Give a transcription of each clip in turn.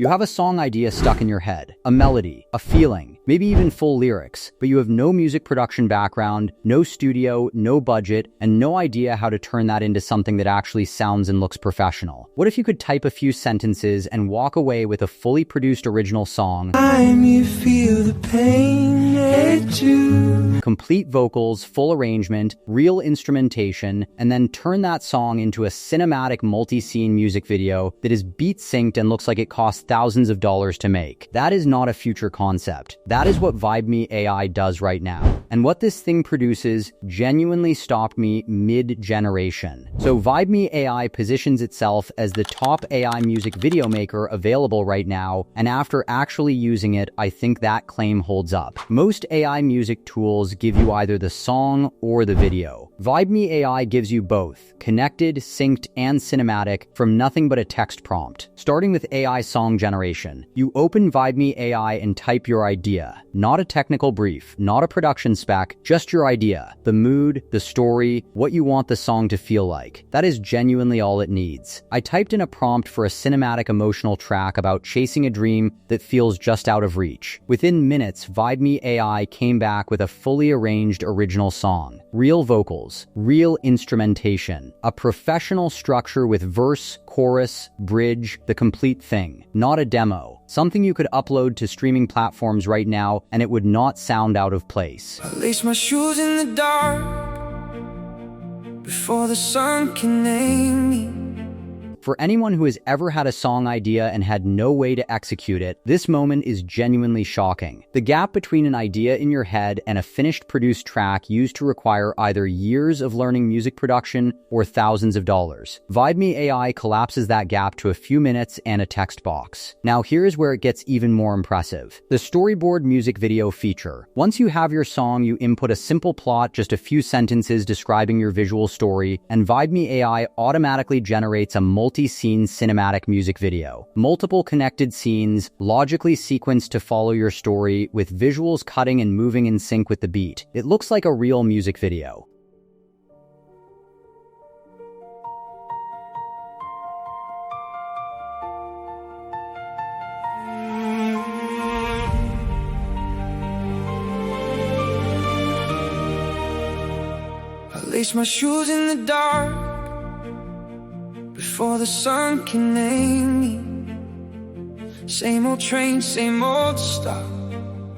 You have a song idea stuck in your head, a melody, a feeling, maybe even full lyrics, but you have no music production background, no studio, no budget, and no idea how to turn that into something that actually sounds and looks professional. What if you could type a few sentences and walk away with a fully produced original song? You feel the pain, complete vocals, full arrangement, real instrumentation, and then turn that song into a cinematic multi-scene music video that is beat synced and looks like it costs thousands of dollars to make. That is not a future concept. That is what Vibeme AI does right now. And what this thing produces genuinely stopped me mid-generation. So Vibeme AI positions itself as the top AI music video maker available right now, and after actually using it, I think that claim holds up. Most AI music tools give you either the song or the video. Vibeme AI gives you both, connected, synced, and cinematic from nothing but a text prompt. Starting with AI song generation, you open Vibeme AI and type your idea. Not a technical brief, not a production spec, just your idea. The mood, the story, what you want the song to feel like. That is genuinely all it needs. I typed in a prompt for a cinematic emotional track about chasing a dream that feels just out of reach. Within minutes, Vibeme AI came back with a fully arranged original song. Real vocals, real instrumentation, a professional structure with verse, chorus, bridge, the complete thing. Not a demo. Something you could upload to streaming platforms right now and it would not sound out of place. I lace my shoes in the dark before the sun can name me. For anyone who has ever had a song idea and had no way to execute it, this moment is genuinely shocking. The gap between an idea in your head and a finished produced track used to require either years of learning music production or thousands of dollars. Vibeme AI collapses that gap to a few minutes and a text box. Now here's where it gets even more impressive. The storyboard music video feature. Once you have your song, you input a simple plot, just a few sentences describing your visual story, and Vibeme AI automatically generates a multi-scene cinematic music video. Multiple connected scenes, logically sequenced to follow your story, with visuals cutting and moving in sync with the beat. It looks like a real music video. I lace my shoes in the dark before the sun can name me. Same old train, same old stop.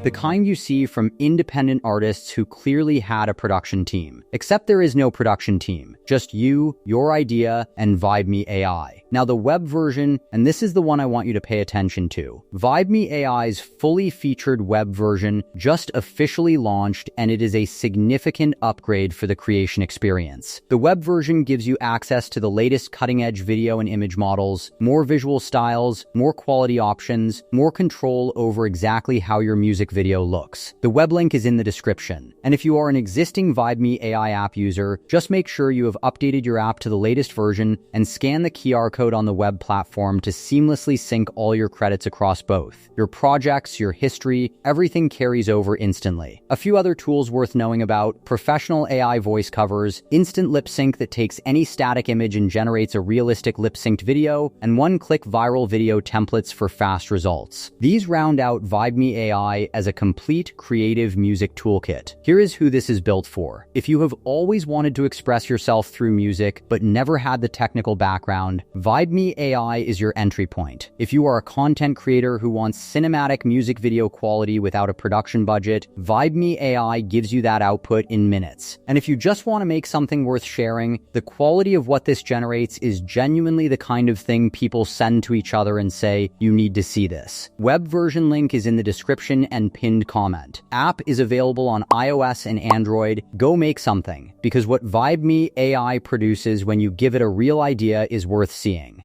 The kind you see from independent artists who clearly had a production team. Except there is no production team. Just you, your idea, and Vibeme AI. Now the web version, and this is the one I want you to pay attention to. Vibeme AI's fully featured web version just officially launched, and it is a significant upgrade for the creation experience. The web version gives you access to the latest cutting-edge video and image models, more visual styles, more quality options, more control over exactly how your music video looks. The web link is in the description. And if you are an existing Vibeme AI app user, just make sure you have updated your app to the latest version and scan the QR code on the web platform to seamlessly sync all your credits across both. Your projects, your history, everything carries over instantly. A few other tools worth knowing about: professional AI voice covers, instant lip sync that takes any static image and generates a realistic lip synced video, and one-click viral video templates for fast results. These round out Vibeme AI as a complete creative music toolkit. Here is who this is built for. If you have always wanted to express yourself through music but never had the technical background, Vibeme AI is your entry point. If you are a content creator who wants cinematic music video quality without a production budget, Vibeme AI gives you that output in minutes. And if you just want to make something worth sharing, the quality of what this generates is genuinely the kind of thing people send to each other and say, "You need to see this." Web version link is in the description and pinned comment. App is available on iOS and Android. Go make something, because what Vibeme AI produces when you give it a real idea is worth seeing.